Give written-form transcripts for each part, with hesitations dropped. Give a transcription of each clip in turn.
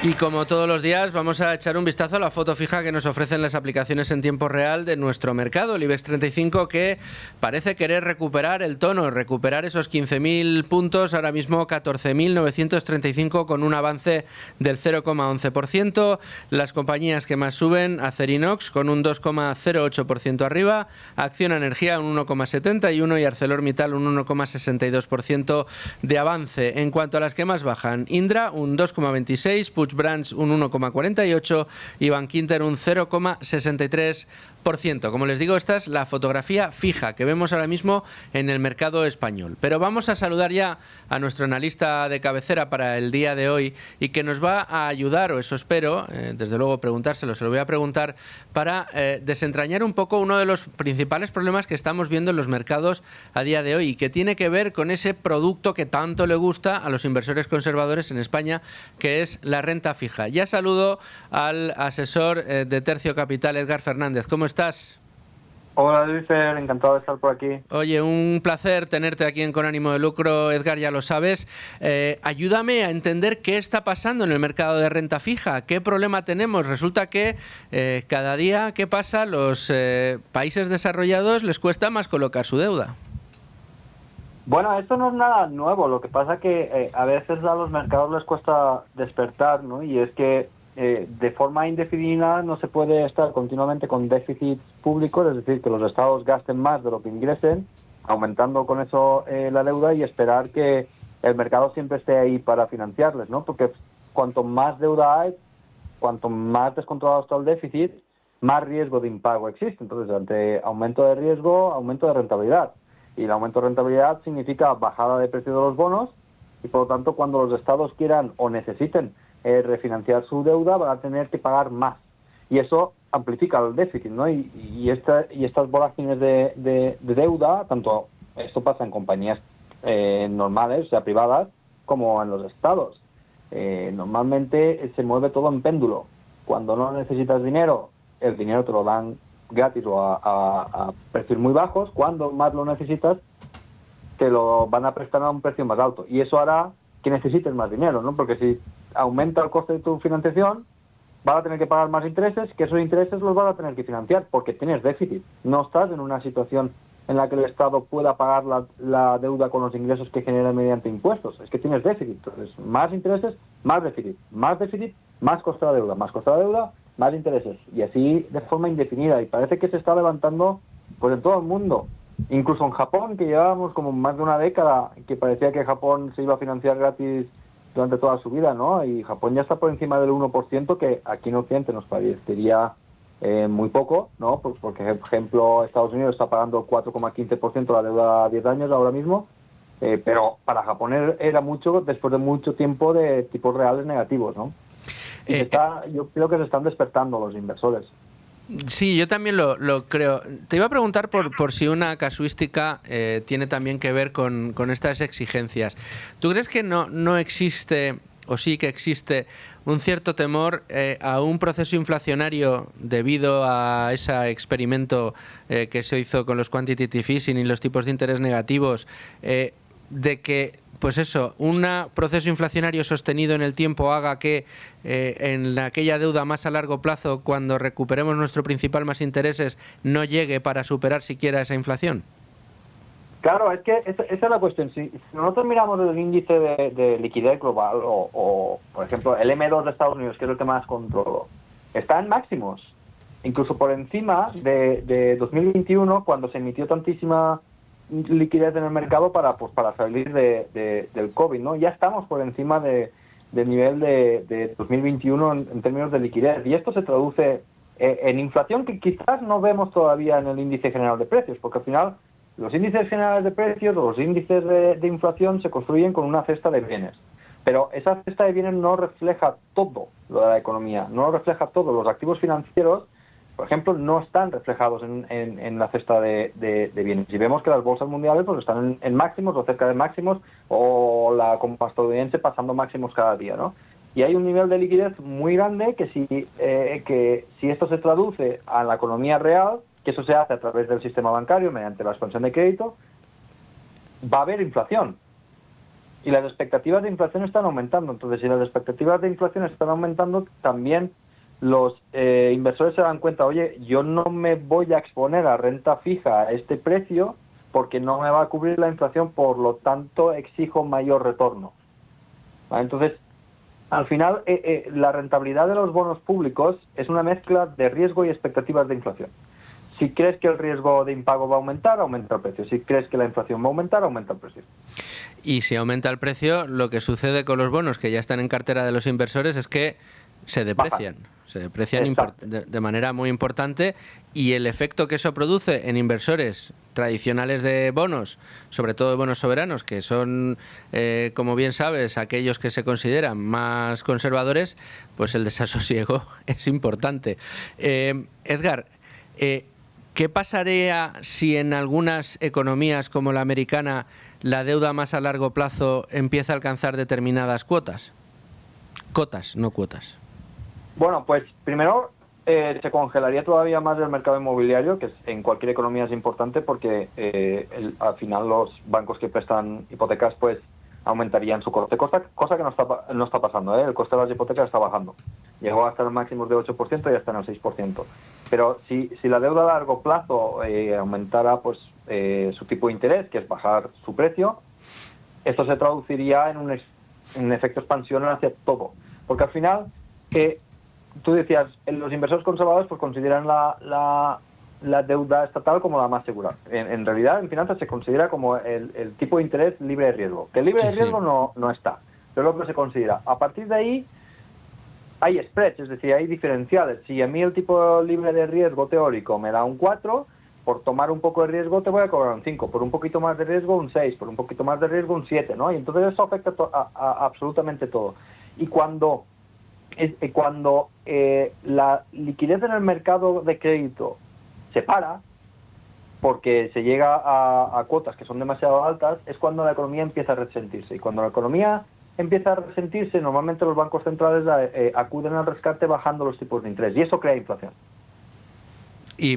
Y como todos los días vamos a echar un vistazo a la foto fija que nos ofrecen las aplicaciones en tiempo real de nuestro mercado, el IBEX 35, que parece querer recuperar el tono, recuperar esos 15.000 puntos, ahora mismo 14.935 con un avance del 0,11%. Las compañías que más suben, Acerinox con un 2,08% arriba, Acciona Energía un 1,71% y ArcelorMittal un 1,62% de avance. En cuanto a las que más bajan, Indra un 2,26%, Puig Brands un 1,48% y Bankinter un 0,63%. Como les digo, esta es la fotografía fija que vemos ahora mismo en el mercado español. Pero vamos a saludar ya a nuestro analista de cabecera para el día de hoy y que nos va a ayudar, o eso espero, desde luego preguntárselo, se lo voy a preguntar, para desentrañar un poco uno de los principales problemas que estamos viendo en los mercados a día de hoy y que tiene que ver con ese producto que tanto le gusta a los inversores conservadores en España, que es la renta fija. Ya saludo al asesor de Tercio Capital, Edgar Fernández. ¿Cómo estás? Hola, Luifer, encantado de estar por aquí. Oye, un placer tenerte aquí en Con Ánimo de Lucro, Edgar, ya lo sabes. Ayúdame a entender qué está pasando en el mercado de renta fija, qué problema tenemos. Resulta que cada día que pasa los países desarrollados les cuesta más colocar su deuda. Bueno, esto no es nada nuevo, lo que pasa que a veces a los mercados les cuesta despertar, ¿no? Y es que de forma indefinida no se puede estar continuamente con déficits públicos, es decir, que los estados gasten más de lo que ingresen, aumentando con eso la deuda y esperar que el mercado siempre esté ahí para financiarles, ¿no? Porque cuanto más deuda hay, cuanto más descontrolado está el déficit, más riesgo de impago existe. Entonces, ante aumento de riesgo, aumento de rentabilidad. Y el aumento de rentabilidad significa bajada de precio de los bonos y, por lo tanto, cuando los estados quieran o necesiten refinanciar su deuda, van a tener que pagar más. Y eso amplifica el déficit, ¿no? Y estas vorágines de deuda, tanto esto pasa en compañías normales, o sea, privadas, como en los estados. Normalmente se mueve todo en péndulo. Cuando no necesitas dinero, el dinero te lo dan gratis o a precios muy bajos. Cuando más lo necesitas, te lo van a prestar a un precio más alto. Y eso hará que necesites más dinero, ¿no? Porque si aumenta el coste de tu financiación, vas a tener que pagar más intereses, que esos intereses los vas a tener que financiar porque tienes déficit. No estás en una situación en la que el Estado pueda pagar la deuda con los ingresos que genera mediante impuestos. Es que tienes déficit. Entonces, más intereses, más déficit. Más déficit, más coste de la deuda. Más coste de la deuda, más intereses. Y así de forma indefinida. Y parece que se está levantando pues en todo el mundo. Incluso en Japón, que llevábamos como más de una década, que parecía que Japón se iba a financiar gratis durante toda su vida, ¿no? Y Japón ya está por encima del 1%, que aquí en Occidente nos parecería muy poco, ¿no? Pues porque, por ejemplo, Estados Unidos está pagando 4,15% la deuda a 10 años ahora mismo, pero para Japón era mucho después de mucho tiempo de tipos reales negativos, ¿no? Y yo creo que se están despertando los inversores. Sí, yo también lo creo. Te iba a preguntar por si una casuística tiene también que ver con estas exigencias. ¿Tú crees que no existe, o sí que existe, un cierto temor a un proceso inflacionario debido a ese experimento que se hizo con los quantitative easing y los tipos de interés negativos, de que pues eso, un proceso inflacionario sostenido en el tiempo haga que en aquella deuda más a largo plazo, cuando recuperemos nuestro principal más intereses, no llegue para superar siquiera esa inflación? Claro, es que esa es la cuestión. Si nosotros miramos el índice de liquidez global o, por ejemplo, el M2 de Estados Unidos, que es el que más controlo, está en máximos. Incluso por encima de 2021, cuando se emitió tantísima liquidez en el mercado para salir del COVID, ¿no? Ya estamos por encima del nivel de 2021 en términos de liquidez. Y esto se traduce en inflación que quizás no vemos todavía en el índice general de precios, porque al final los índices generales de precios o los índices de inflación se construyen con una cesta de bienes. Pero esa cesta de bienes no refleja todo lo de la economía, no refleja todo. Los activos financieros, por ejemplo, no están reflejados en la cesta de bienes. Y vemos que las bolsas mundiales pues están en máximos o cerca de máximos, o la compa estadounidense pasando máximos cada día, ¿no? Y hay un nivel de liquidez muy grande que si esto se traduce a la economía real, que eso se hace a través del sistema bancario mediante la expansión de crédito, va a haber inflación. y las expectativas de inflación están aumentando. Entonces, si las expectativas de inflación están aumentando, también los inversores se dan cuenta, oye, yo no me voy a exponer a renta fija a este precio porque no me va a cubrir la inflación, por lo tanto exijo mayor retorno. ¿Vale? Entonces, al final, la rentabilidad de los bonos públicos es una mezcla de riesgo y expectativas de inflación. Si crees que el riesgo de impago va a aumentar, aumenta el precio. Si crees que la inflación va a aumentar, aumenta el precio. Y si aumenta el precio, lo que sucede con los bonos que ya están en cartera de los inversores es que se deprecian. Se deprecian de manera muy importante, y el efecto que eso produce en inversores tradicionales de bonos, sobre todo de bonos soberanos, que son, como bien sabes, aquellos que se consideran más conservadores, pues el desasosiego es importante. Edgar, ¿qué pasaría si en algunas economías como la americana la deuda más a largo plazo empieza a alcanzar determinadas cuotas? Cotas, no cuotas. Bueno, pues primero se congelaría todavía más el mercado inmobiliario, que en cualquier economía es importante, porque al final los bancos que prestan hipotecas pues aumentarían su coste, cosa que no está pasando, ¿eh? El coste de las hipotecas está bajando. Llegó hasta los máximos de 8% y ya está en el 6%. Pero si la deuda a largo plazo aumentara pues su tipo de interés, que es bajar su precio, esto se traduciría en un efecto expansión hacia todo. Porque al final, tú decías, los inversores conservadores pues consideran la deuda estatal como la más segura. En realidad, en finanzas se considera como el tipo de interés libre de riesgo. Que el libre de riesgo no está, pero es lo que se considera. A partir de ahí hay spreads, es decir, hay diferenciales. Si a mí el tipo libre de riesgo teórico me da un 4, por tomar un poco de riesgo te voy a cobrar un 5, por un poquito más de riesgo un 6, por un poquito más de riesgo un 7, ¿no? Y entonces eso afecta a absolutamente todo. Y cuando la liquidez en el mercado de crédito se para, porque se llega a cuotas que son demasiado altas, es cuando la economía empieza a resentirse. Y cuando la economía empieza a resentirse, normalmente los bancos centrales acuden al rescate bajando los tipos de interés. Y eso crea inflación. ¿Y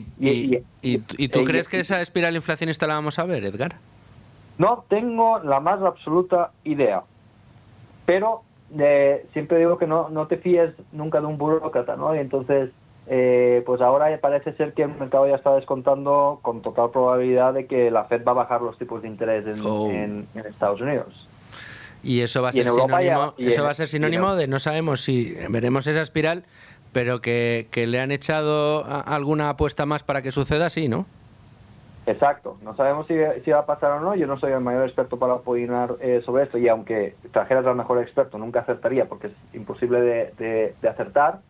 tú crees que esa espiral inflacionista la vamos a ver, Edgar? No tengo la más absoluta idea. Pero siempre digo que no te fíes nunca de un burócrata, ¿no? Y entonces, pues ahora parece ser que el mercado ya está descontando con total probabilidad de que la Fed va a bajar los tipos de interés en Estados Unidos. Y eso va a ser sinónimo, de no sabemos si veremos esa espiral, pero que le han echado alguna apuesta más para que suceda así, ¿no? Exacto, no sabemos si va a pasar o no. Yo no soy el mayor experto para opinar sobre esto, y aunque trajeras al mejor experto nunca acertaría, porque es imposible de acertar,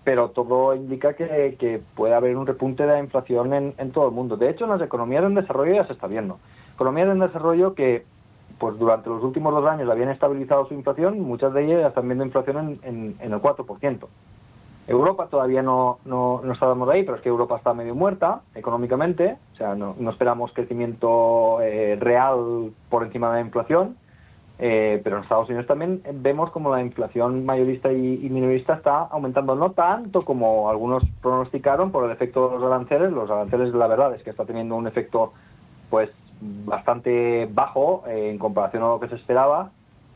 pero todo indica que puede haber un repunte de la inflación en todo el mundo. De hecho, en las economías en desarrollo ya se está viendo. Economías en desarrollo que pues durante los últimos 2 años habían estabilizado su inflación, muchas de ellas están viendo inflación en el 4%. Europa todavía no estábamos ahí, pero es que Europa está medio muerta económicamente, o sea, no esperamos crecimiento real por encima de la inflación, pero en Estados Unidos también vemos como la inflación mayorista y minorista está aumentando, no tanto como algunos pronosticaron por el efecto de los aranceles. Los aranceles, la verdad es que está teniendo un efecto pues bastante bajo en comparación a lo que se esperaba.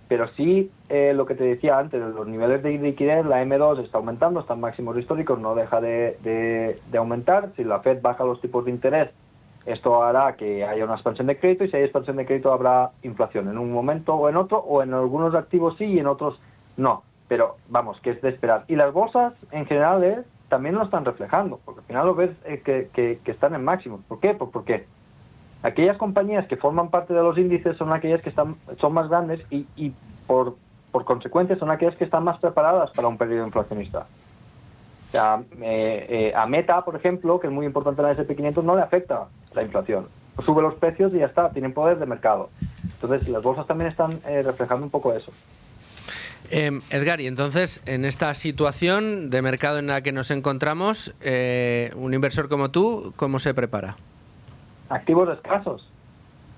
Pero sí, lo que te decía antes, los niveles de liquidez, la M2 está aumentando, están máximos históricos, no deja de aumentar. Si la Fed baja los tipos de interés, esto hará que haya una expansión de crédito, y si hay expansión de crédito habrá inflación en un momento o en otro, o en algunos activos sí y en otros no. Pero vamos, que es de esperar. Y las bolsas en general también lo están reflejando, porque al final lo ves que están en máximos. ¿Por qué? Pues porque aquellas compañías que forman parte de los índices son aquellas que son más grandes y por consecuencia son aquellas que están más preparadas para un periodo inflacionista. O sea, a Meta, por ejemplo, que es muy importante en la S&P 500, no le afecta la inflación. Pues sube los precios y ya está, tienen poder de mercado. Entonces, las bolsas también están reflejando un poco eso. Edgar, y entonces, en esta situación de mercado en la que nos encontramos, un inversor como tú, ¿cómo se prepara? Activos escasos.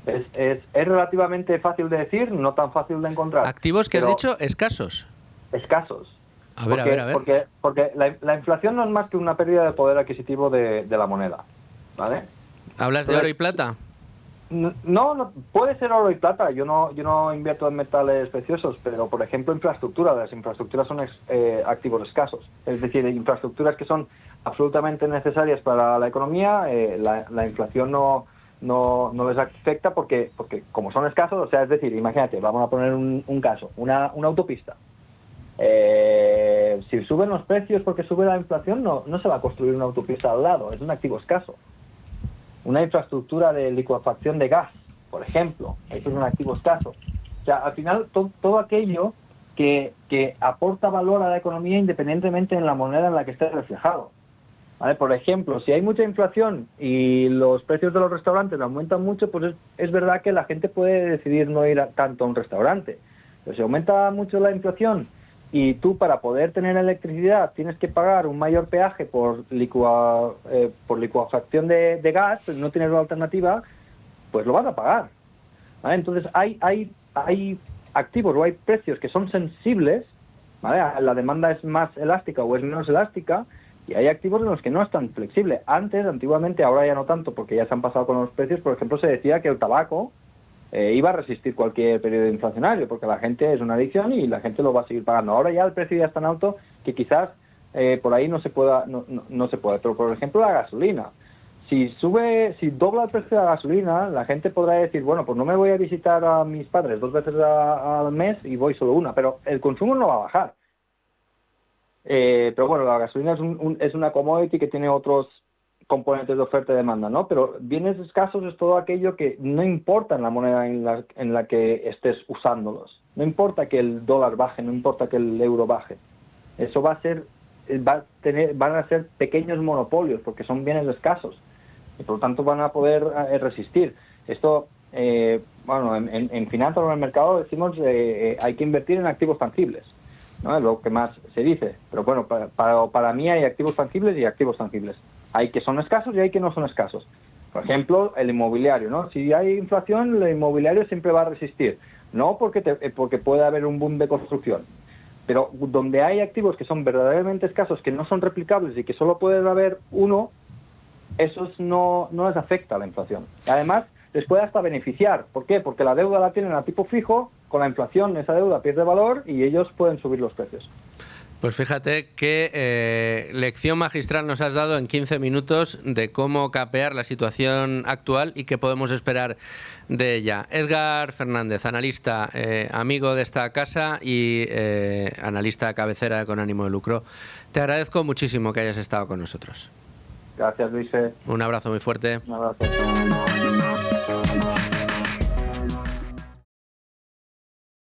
Es relativamente fácil de decir, no tan fácil de encontrar. ¿Activos que has dicho? ¿Escasos? Escasos. A ver. Porque la inflación no es más que una pérdida de poder adquisitivo de la moneda, ¿vale? ¿Hablas de oro y plata? No, puede ser oro y plata. Yo no invierto en metales preciosos, pero por ejemplo infraestructura. Las infraestructuras son activos escasos. Es decir, infraestructuras que son absolutamente necesarias para la economía, la inflación no les afecta porque como son escasos, o sea, es decir, imagínate, vamos a poner un caso, una autopista. Si suben los precios porque sube la inflación, no se va a construir una autopista al lado, es un activo escaso. Una infraestructura de licuefacción de gas, por ejemplo, eso es un activo escaso. O sea, al final todo aquello que aporta valor a la economía independientemente en la moneda en la que esté reflejado. ¿Vale? Por ejemplo, si hay mucha inflación y los precios de los restaurantes aumentan mucho, pues es verdad que la gente puede decidir no ir tanto a un restaurante. Pero si aumenta mucho la inflación y tú para poder tener electricidad tienes que pagar un mayor peaje por licuefacción de gas, pues no tienes una alternativa, pues lo vas a pagar. ¿Vale? Entonces hay activos o hay precios que son sensibles, ¿vale? La demanda es más elástica o es menos elástica, y hay activos en los que no es tan flexible. Antiguamente, ahora ya no tanto, porque ya se han pasado con los precios. Por ejemplo, se decía que el tabaco iba a resistir cualquier periodo inflacionario, porque la gente es una adicción y la gente lo va a seguir pagando. Ahora ya el precio ya es tan alto que quizás por ahí no se pueda. Pero, por ejemplo, la gasolina. Si dobla el precio de la gasolina, la gente podrá decir, bueno, pues no me voy a visitar a mis padres 2 veces al mes y voy solo una, pero el consumo no va a bajar. Pero bueno, la gasolina es una commodity que tiene otros componentes de oferta y demanda, ¿no? Pero bienes escasos es todo aquello que no importa en la moneda en la que estés usándolos. No importa que el dólar baje, no importa que el euro baje. Eso van a ser pequeños monopolios porque son bienes escasos y por lo tanto van a poder resistir. Esto, bueno, en finanzas o en el mercado decimos hay que invertir en activos tangibles, ¿no? Es lo que más se dice. Pero bueno, para mí hay activos tangibles y activos tangibles. Hay que son escasos y hay que no son escasos. Por ejemplo, el inmobiliario, ¿no? Si hay inflación, el inmobiliario siempre va a resistir. No porque puede haber un boom de construcción. Pero donde hay activos que son verdaderamente escasos, que no son replicables y que solo puede haber uno, esos no les afecta a la inflación. Además, les puede hasta beneficiar. ¿Por qué? Porque la deuda la tienen a tipo fijo, con la inflación esa deuda pierde valor y ellos pueden subir los precios. Pues fíjate qué lección magistral nos has dado en 15 minutos de cómo capear la situación actual y qué podemos esperar de ella. Edgar Fernández, analista, amigo de esta casa y analista cabecera con ánimo de lucro. Te agradezco muchísimo que hayas estado con nosotros. Gracias, Luis. Un abrazo muy fuerte. Un abrazo.